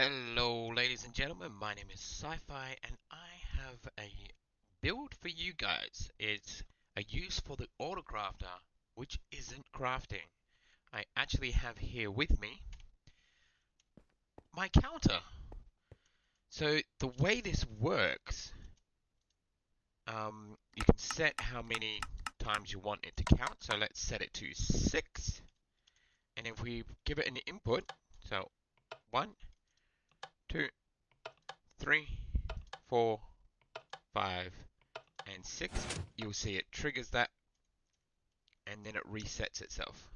Hello, ladies and gentlemen. My name is Sci-Fi, and I have a build for you guys. It's a use for the autocrafter, which isn't crafting. I actually have here with me my counter. So the way this works, you can set how many times you want it to count. So let's set it to 6, and if we give it an input, so 1, 2, 3, 4, 5, and 6, you'll see it triggers that and then it resets itself.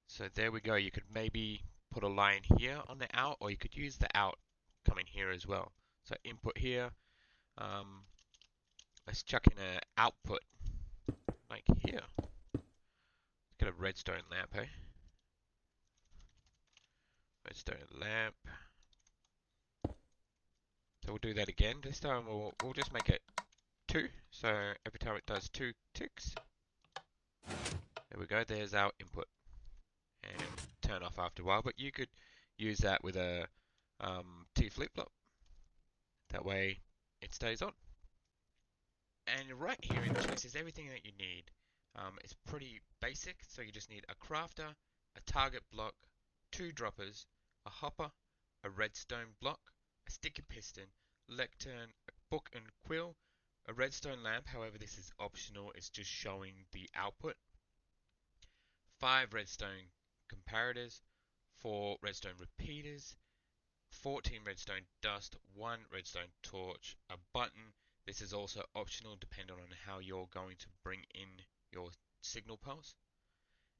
So there we go. You could maybe put a line here on the out, or you could use the out coming here as well. So input here. Um, let's chuck in an output like here. Let's get a redstone lamp, eh? Redstone lamp. So we'll do that again. This time we'll just make it 2. So every time it does 2 ticks, there we go. There's our input. And it'll turn off after a while, but you could use that with a T flip-flop. That way it stays on. And right here in the chest is everything that you need. It's pretty basic, so you just need a crafter, a target block, 2 droppers, a hopper, a redstone block, a sticky piston, lectern, a book and quill, a redstone lamp, however this is optional, it's just showing the output, 5 redstone comparators, 4 redstone repeaters, 14 redstone dust, 1 redstone torch, a button. This is also optional depending on how you're going to bring in your signal pulse.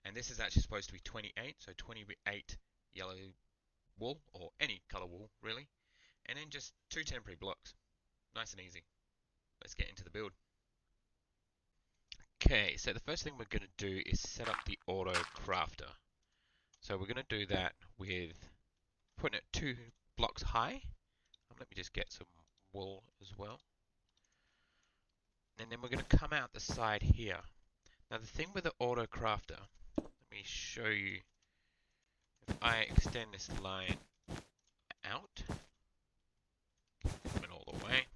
And this is actually supposed to be 28, so 28 yellow wool, or any color wool really. And then just 2 temporary blocks. Nice and easy. Let's get into the build. Okay, so the first thing we're going to do is set up the auto crafter. So we're going to do that with putting it 2 blocks high. Let me just get some wool as well. And then we're going to come out the side here. Now the thing with the auto crafter, let me show you. If I extend this line out, coming all the way,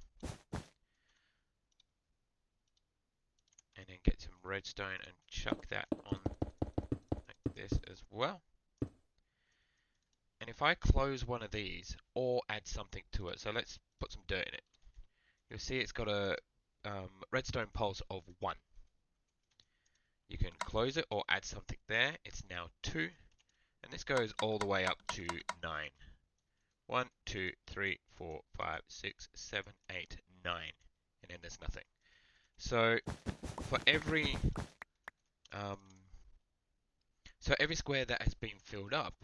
and then get some redstone and chuck that on like this as well. And if I close one of these or add something to it, so let's put some dirt in it. You'll see it's got a redstone pulse of 1. You can close it or add something there. It's now 2. And this goes all the way up to 9. 1, 2, 3, 4, 5, 6, 7, 8, 9. And then there's nothing. So for every square that has been filled up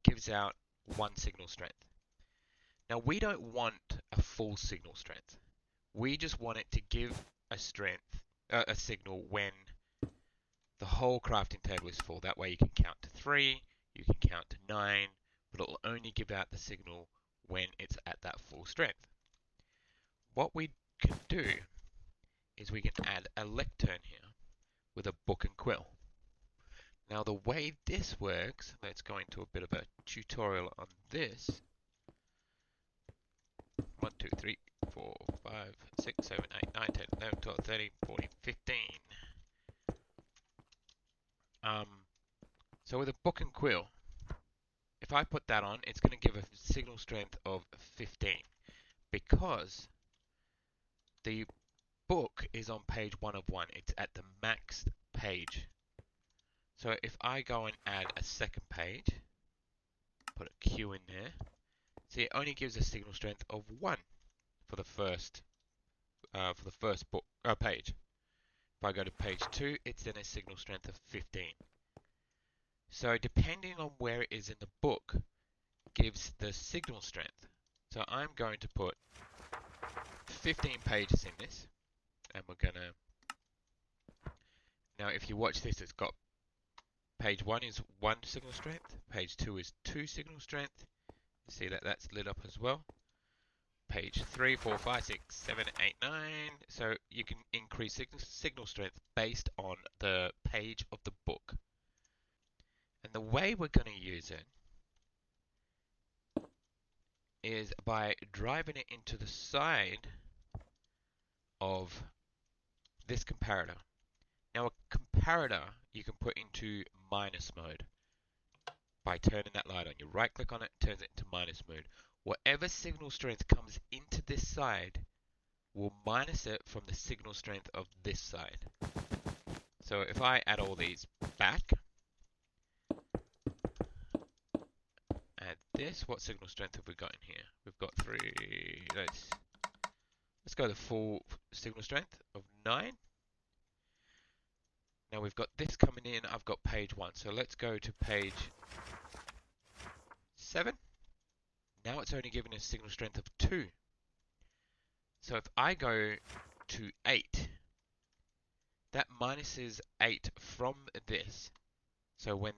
gives out 1 signal strength. Now we don't want a full signal strength. We just want it to give a signal when the whole crafting table is full. That way you can count to 3, you can count to 9, but it'll only give out the signal when it's at that full strength. What we can do is we can add a lectern here with a book and quill. Now the way this works, let's go into a bit of a tutorial on this. 1, 2, 3, 4, 5, 6, 7, 8, 9, 10, 11, 12, 13, 14, 15. So with a book and quill, if I put that on, it's going to give a signal strength of 15 because the book is on page 1 of 1. It's at the max page. So if I go and add a second page, put a Q in there, see it only gives a signal strength of 1 for the first book page. If I go to page 2, it's then a signal strength of 15. So depending on where it is in the book, gives the signal strength. So I'm going to put 15 pages in this, and we're gonna. Now, if you watch this, it's got page 1 is 1 signal strength, page 2 is 2 signal strength. You see that that's lit up as well. Page 3, 4, 5, 6, 7, 8, 9. So you can increase signal strength based on the page of the book. And the way we're going to use it is by driving it into the side of this comparator. Now a comparator you can put into minus mode by turning that light on. You right click on it, turns it into minus mode. Whatever signal strength comes into this side will minus it from the signal strength of this side. So if I add all these back, add this, what signal strength have we got in here? We've got 3, let's go the full signal strength of 9. Now we've got this coming in, I've got page 1, so let's go to page 7. Now it's only giving us signal strength of 2. So if I go to 8, that minuses 8 from this. So when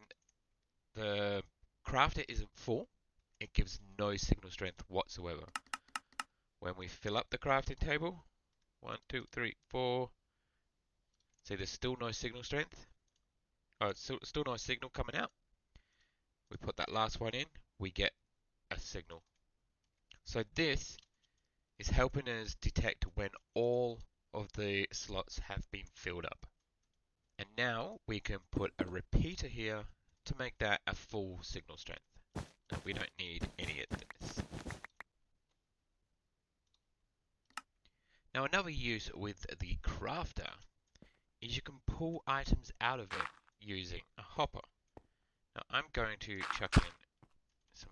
the crafter isn't full, it gives no signal strength whatsoever. When we fill up the crafting table, 1, 2, 3, 4, see there's still no signal strength. Oh, it's still no signal coming out. We put that last one in, we get a signal. So this is helping us detect when all of the slots have been filled up. And now we can put a repeater here to make that a full signal strength. And we don't need any of this. Now another use with the crafter is you can pull items out of it using a hopper. Now I'm going to chuck in some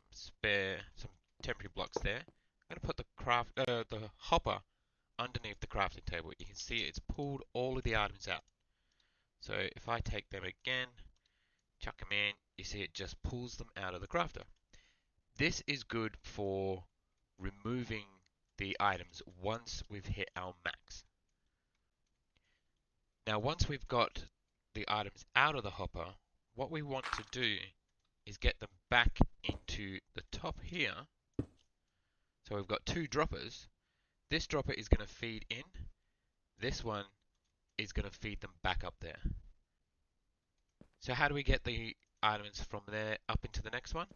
temporary blocks there. I'm going to put the hopper underneath the crafting table. You can see it's pulled all of the items out. So if I take them again, chuck them in, you see it just pulls them out of the crafter. This is good for removing the items once we've hit our max. Now once we've got the items out of the hopper, what we want to do is get them back into the top here. So we've got 2 droppers. This dropper is going to feed in. This one is going to feed them back up there. So how do we get the items from there up into the next one?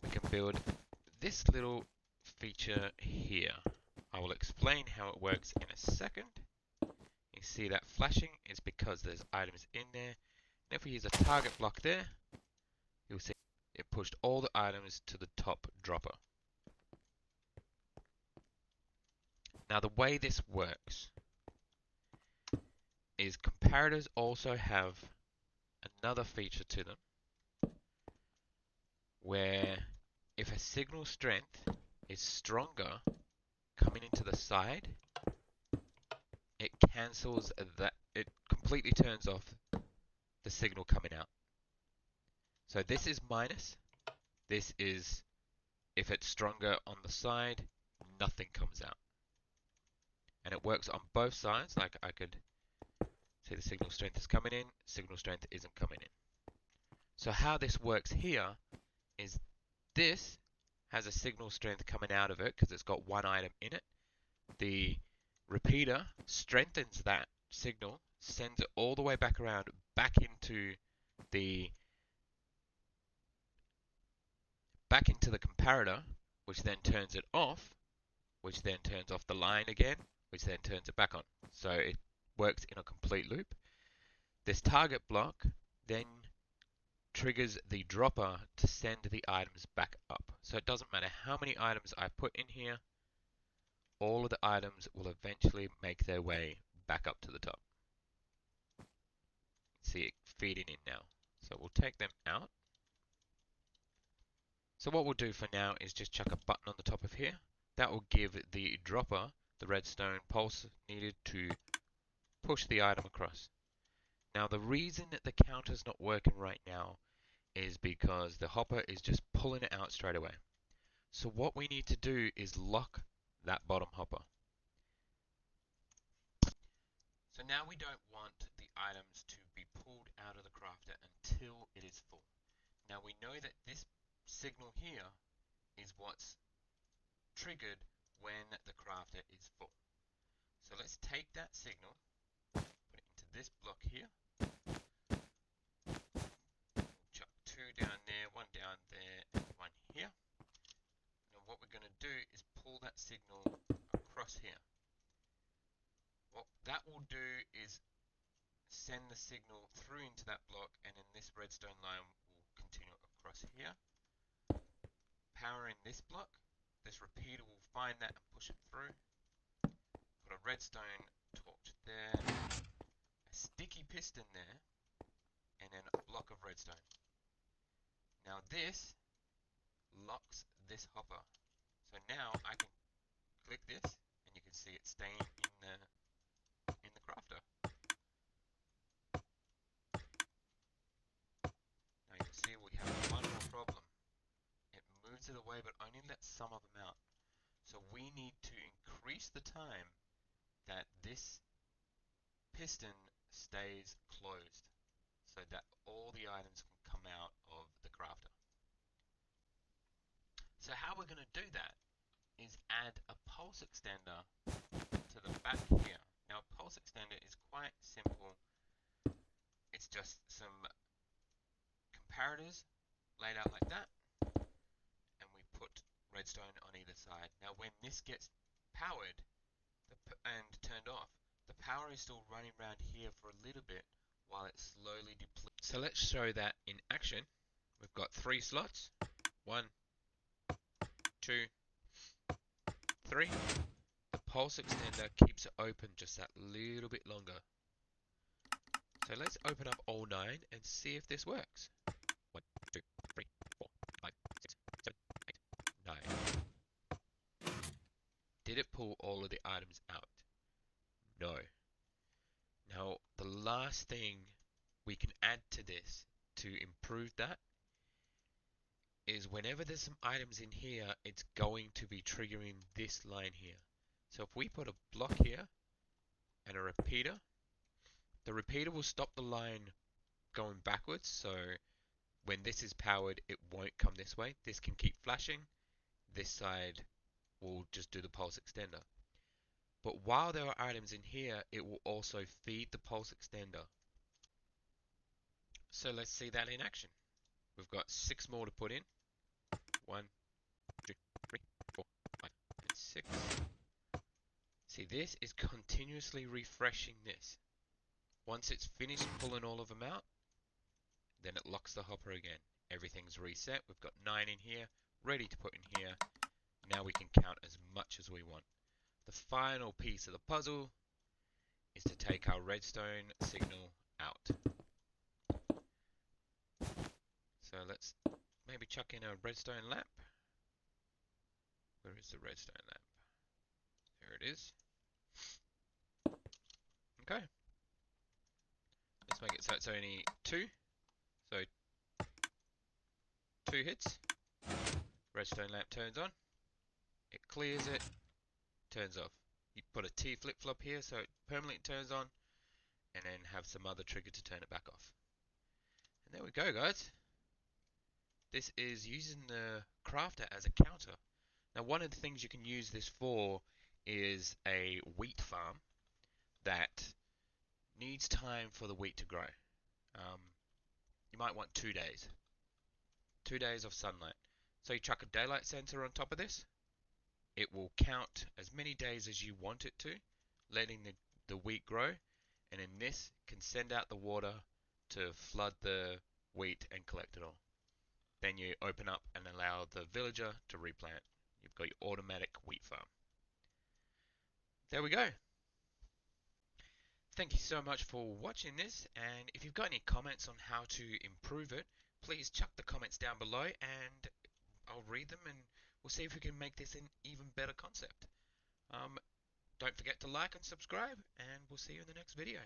We can build this little feature here. I will explain how it works in a second. You see that flashing is because there's items in there. And if we use a target block there, you'll see it pushed all the items to the top dropper. Now the way this works is comparators also have another feature to them where if a signal strength is stronger coming into the side, it cancels that, it completely turns off the signal coming out. So this is minus, this is if it's stronger on the side, nothing comes out. And it works on both sides, like I could see the signal strength is coming in, signal strength isn't coming in. So how this works here is this has a signal strength coming out of it because it's got one item in it. The repeater strengthens that signal, sends it all the way back around, back into the comparator, which then turns it off, which then turns off the line again, which then turns it back on. So it works in a complete loop. This target block then triggers the dropper to send the items back up. So it doesn't matter how many items I put in here, all of the items will eventually make their way back up to the top. See it feeding in now. So we'll take them out. So what we'll do for now is just chuck a button on the top of here. That will give the dropper the redstone pulse needed to push the item across. Now the reason that the counter's not working right now is because the hopper is just pulling it out straight away. So what we need to do is lock that bottom hopper. So now we don't want the items to be pulled out of the crafter until it is full. Now we know that this signal here is what's triggered when the crafter is full. So let's take that signal, put it into this block here. Chuck 2 down there, 1 down there, and 1 here. Now do is pull that signal across here. What that will do is send the signal through into that block, and then this redstone line will continue across here, powering this block. This repeater will find that and push it through. Put a redstone torch there, a sticky piston there, and then a block of redstone. Now this locks this hopper. So now I can click this, and you can see it staying in the crafter. Now you can see we have one more problem. It moves it away, but only lets some of them out. So we need to increase the time that this piston stays closed, so that all the items can come out of the crafter. So how we're going to do that is add a pulse extender to the back here. Now a pulse extender is quite simple. It's just some comparators laid out like that, and we put redstone on either side. Now when this gets powered and turned off, the power is still running around here for a little bit while it slowly depletes. So let's show that in action. We've got 3 slots. 1, 2, 3. The pulse extender keeps it open just that little bit longer. So let's open up all 9 and see if this works. 1, 2, 3, 4, 5, 6, 7, 8, 9. Did it pull all of the items out? No. Now, the last thing we can add to this to improve that is whenever there's some items in here, it's going to be triggering this line here. So if we put a block here and a repeater, the repeater will stop the line going backwards. So when this is powered, it won't come this way. This can keep flashing. This side will just do the pulse extender. But while there are items in here, it will also feed the pulse extender. So let's see that in action. We've got 6 more to put in. 1, 2, 3, 4, 5, and 6. See, this is continuously refreshing this. Once it's finished pulling all of them out, then it locks the hopper again. Everything's reset. We've got 9 in here, ready to put in here. Now we can count as much as we want. The final piece of the puzzle is to take our redstone signal out. So let's maybe chuck in a redstone lamp. Where is the redstone lamp? There it is. Okay. Let's make it so it's only 2. So 2 hits. Redstone lamp turns on. It clears it. Turns off. You put a T flip-flop here so it permanently turns on, and then have some other trigger to turn it back off. And there we go, guys. This is using the crafter as a counter. Now one of the things you can use this for is a wheat farm that needs time for the wheat to grow. You might want 2 days. 2 days of sunlight. So you chuck a daylight sensor on top of this. It will count as many days as you want it to, letting the wheat grow, and then this can send out the water to flood the wheat and collect it all. Then you open up and allow the villager to replant. You've got your automatic wheat farm. There we go. Thank you so much for watching this, and if you've got any comments on how to improve it, please chuck the comments down below and I'll read them and we'll see if we can make this an even better concept. Don't forget to like and subscribe, and we'll see you in the next video.